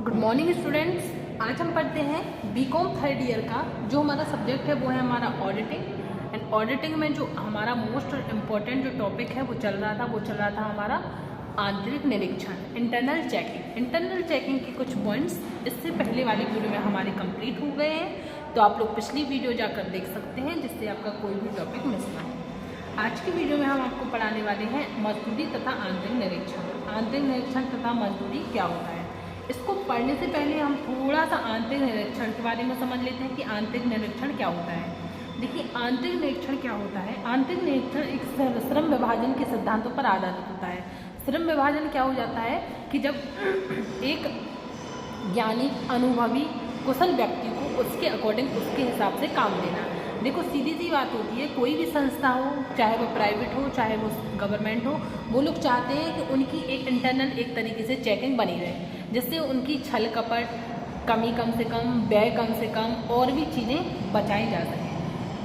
Good morning students. आज हम पढ़ते हैं बीकॉम थर्ड ईयर का। जो हमारा सब्जेक्ट है वो है हमारा ऑडिटिंग। एंड ऑडिटिंग में जो हमारा मोस्ट इम्पॉर्टेंट जो टॉपिक है वो चल रहा था हमारा आंतरिक निरीक्षण, इंटरनल चेकिंग। इंटरनल चेकिंग के कुछ पॉइंट्स इससे पहले वाले वीडियो में हमारे कंप्लीट हो गए हैं, तो आप लोग पिछली वीडियो जाकर देख सकते हैं जिससे आपका कोई भी टॉपिक मिस ना हो। आज की वीडियो में हम आपको पढ़ाने वाले हैं मजदूरी तथा आंतरिक निरीक्षण। आंतरिक निरीक्षण तथा मजदूरी क्या होता है, इसको पढ़ने से पहले हम थोड़ा सा आंतरिक निरीक्षण के बारे में समझ लेते हैं कि आंतरिक निरीक्षण क्या होता है। देखिए, आंतरिक निरीक्षण क्या होता है। आंतरिक निरीक्षण एक श्रम विभाजन के सिद्धांतों पर आधारित होता है। श्रम विभाजन क्या हो जाता है कि जब एक ज्ञानी, अनुभवी, कुशल व्यक्ति को उसके अकॉर्डिंग, उसके हिसाब से काम देना। देखो, सीधी सी बात होती है, कोई भी संस्था हो, चाहे वो प्राइवेट हो चाहे वो गवर्नमेंट हो, वो लोग चाहते हैं कि उनकी एक इंटरनल एक तरीके से चेकिंग बनी रहे, जिससे उनकी छल कपट, कमी कम से कम, व्यय कम से कम और भी चीज़ें बचाई जा सकें।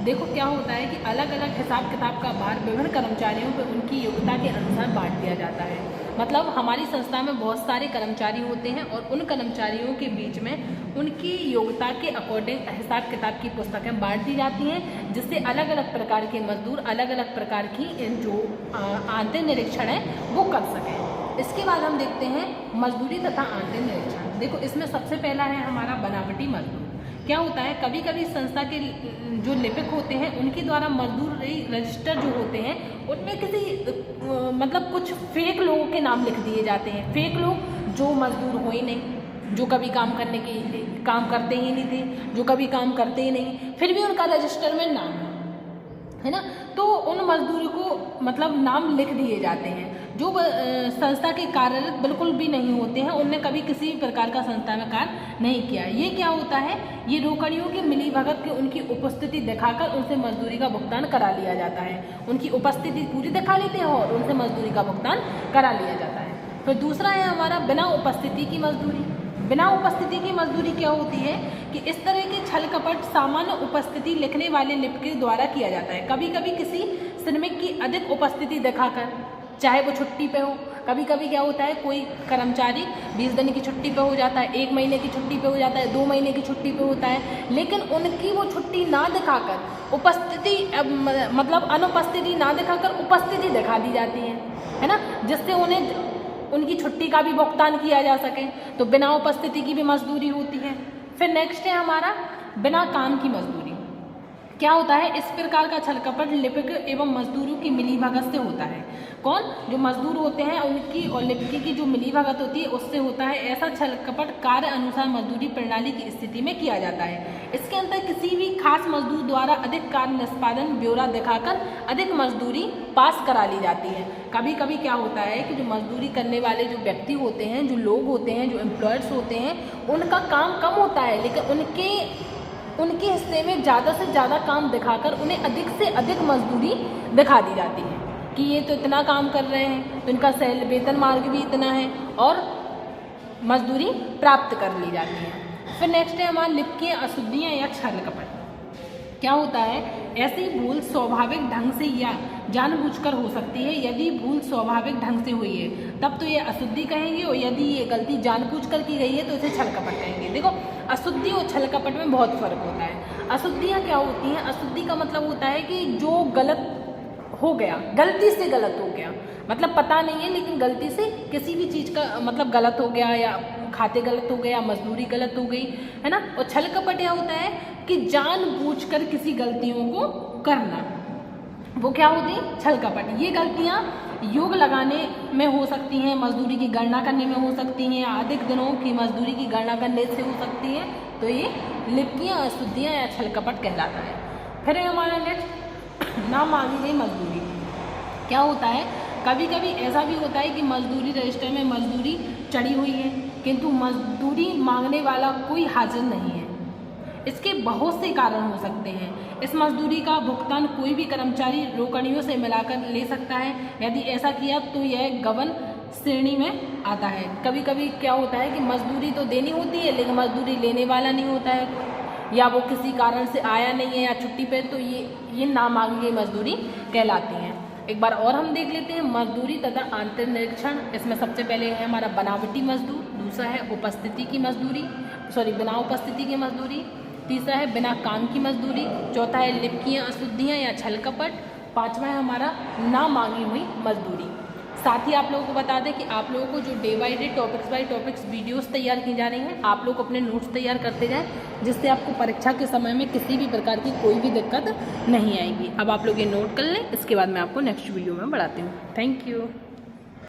देखो, क्या होता है कि अलग अलग हिसाब किताब का भार विभिन्न कर्मचारियों पर उनकी योग्यता के अनुसार बांट दिया जाता है। मतलब हमारी संस्था में बहुत सारे कर्मचारी होते हैं और उन कर्मचारियों के बीच में उनकी योग्यता के अकॉर्डिंग हिसाब किताब की पुस्तकें बांट दी जाती हैं, जिससे अलग अलग प्रकार के मजदूर अलग अलग प्रकार की जो आंतरिक निरीक्षण है वो कर सकें। इसके बाद हम देखते हैं मजदूरी तथा आंतरिक निरीक्षण। देखो, इसमें सबसे पहला है हमारा बनावटी मजदूर। क्या होता है, कभी कभी संस्था के जो लिपिक होते हैं उनके द्वारा मजदूरी रजिस्टर जो होते हैं उनमें किसी मतलब कुछ फेक लोगों के नाम लिख दिए जाते हैं। फेक लोग जो मजदूर हो ही नहीं, जो कभी काम करते ही नहीं थे, जो कभी काम करते ही नहीं, फिर भी उनका रजिस्टर में नाम है ना, तो उन मजदूरों को मतलब नाम लिख दिए जाते हैं। जो संस्था के कार्यरत बिल्कुल भी नहीं होते हैं, उनने कभी किसी भी प्रकार का संस्था में कार्य नहीं किया। ये क्या होता है, ये रोकड़ियों की मिली भगत की उनकी उपस्थिति दिखाकर उनसे मजदूरी का भुगतान करा लिया जाता है। उनकी उपस्थिति पूरी दिखा लेते हैं और उनसे मजदूरी का भुगतान करा लिया जाता है। फिर दूसरा है हमारा बिना उपस्थिति की मजदूरी। बिना उपस्थिति की मजदूरी क्या होती है कि इस तरह के छल कपट सामान्य उपस्थिति लिखने वाले लिपिक द्वारा किया जाता है। कभी कभी किसी श्रमिक की अधिक उपस्थिति दिखाकर, चाहे वो छुट्टी पे हो, कभी कभी क्या होता है कोई कर्मचारी 20 दिन की छुट्टी पे हो जाता है, 1 महीने की छुट्टी पे हो जाता है, 2 महीने की छुट्टी पे होता है, लेकिन उनकी वो छुट्टी ना दिखाकर उपस्थिति मतलब अनुपस्थिति ना दिखाकर उपस्थिति दिखा दी जाती है ना, जिससे उन्हें उनकी छुट्टी का भी भुगतान किया जा सके। तो बिना उपस्थिति की भी मजदूरी होती है। फिर नेक्स्ट है हमारा बिना काम की मजदूरी। क्या होता है, इस प्रकार का छल कपट लिपिक एवं मजदूरों की मिली भगत से होता है। कौन, जो मजदूर होते हैं उनकी और लिपिक की जो मिली भगत होती है उससे होता है। ऐसा छल कपट कार्य अनुसार मजदूरी प्रणाली की स्थिति में किया जाता है। इसके अंदर किसी भी खास मजदूर द्वारा अधिक कार्य निष्पादन ब्यौरा दिखाकर अधिक मजदूरी पास करा ली जाती है। कभी कभी क्या होता है कि जो मजदूरी करने वाले जो व्यक्ति होते हैं, जो लोग होते हैं, जो एम्प्लॉयर्स होते हैं, उनका काम कम होता है, लेकिन उनके हिस्से में ज़्यादा से ज़्यादा काम दिखाकर उन्हें अधिक से अधिक मजदूरी दिखा दी जाती है कि ये तो इतना काम कर रहे हैं, तो इनका वेतन मार्ग भी इतना है और मजदूरी प्राप्त कर ली जाती है। फिर नेक्स्ट है हमारा लिपिकें अशुद्धियाँ या छल कपट। क्या होता है, ऐसी भूल स्वाभाविक ढंग से या जानबूझकर हो सकती है। यदि भूल स्वाभाविक ढंग से हुई है तब तो ये अशुद्धि कहेंगे, और यदि ये गलती जानबूझकर की गई है तो इसे छल कपट कहेंगे। देखो, अशुद्धि और छल कपट में बहुत फर्क होता है। अशुद्धियाँ क्या होती हैं, अशुद्धि का मतलब होता है कि जो गलत हो गया, गलती से गलत हो गया, मतलब पता नहीं है लेकिन गलती से किसी भी चीज़ का मतलब गलत हो गया, या खाते गलत हो गया, मजदूरी गलत हो गई, है ना। और छल कपट यह होता है कि जानबूझकर किसी गलतियों को करना, वो क्या होती है, छल कपट। ये गलतियाँ योग लगाने में हो सकती हैं, मजदूरी की गणना करने में हो सकती हैं, अधिक दिनों की मजदूरी की गणना करने से हो सकती है। तो ये लिपियाँ, अशुद्धियाँ या छल कपट कहलाता है। फिर हमारा नेक्स्ट ना मांगी गई मजदूरी। क्या होता है, कभी कभी ऐसा भी होता है कि मजदूरी रजिस्टर में मजदूरी चढ़ी हुई है किंतु मजदूरी मांगने वाला कोई हाजिर नहीं है। इसके बहुत से कारण हो सकते हैं। इस मजदूरी का भुगतान कोई भी कर्मचारी रोकड़ियों से मिलाकर ले सकता है। यदि ऐसा किया तो यह गबन श्रेणी में आता है। कभी कभी क्या होता है कि मजदूरी तो देनी होती है लेकिन मजदूरी लेने वाला नहीं होता है, या वो किसी कारण से आया नहीं है या छुट्टी पे, तो ये ना मांगी गई मजदूरी कहलाती हैं। एक बार और हम देख लेते हैं मजदूरी तथा आंतरिक निरीक्षण। इसमें सबसे पहले है हमारा बनावटी मजदूर, दूसरा है उपस्थिति की मजदूरी, बिना उपस्थिति की मजदूरी। तीसरा है बिना काम की मजदूरी। चौथा है लिपकियाँ, अशुद्धियाँ या छल कपट। पाँचवा है हमारा ना मांगी हुई मजदूरी। साथ ही आप लोगों को बता दें कि आप लोगों को जो day by day topics by topics videos तैयार की जा रही हैं, आप लोग अपने नोट्स तैयार करते जाएं, जिससे आपको परीक्षा के समय में किसी भी प्रकार की कोई भी दिक्कत नहीं आएगी। अब आप लोग ये नोट कर लें, इसके बाद मैं आपको नेक्स्ट वीडियो में बढ़ाती हूँ। Thank you.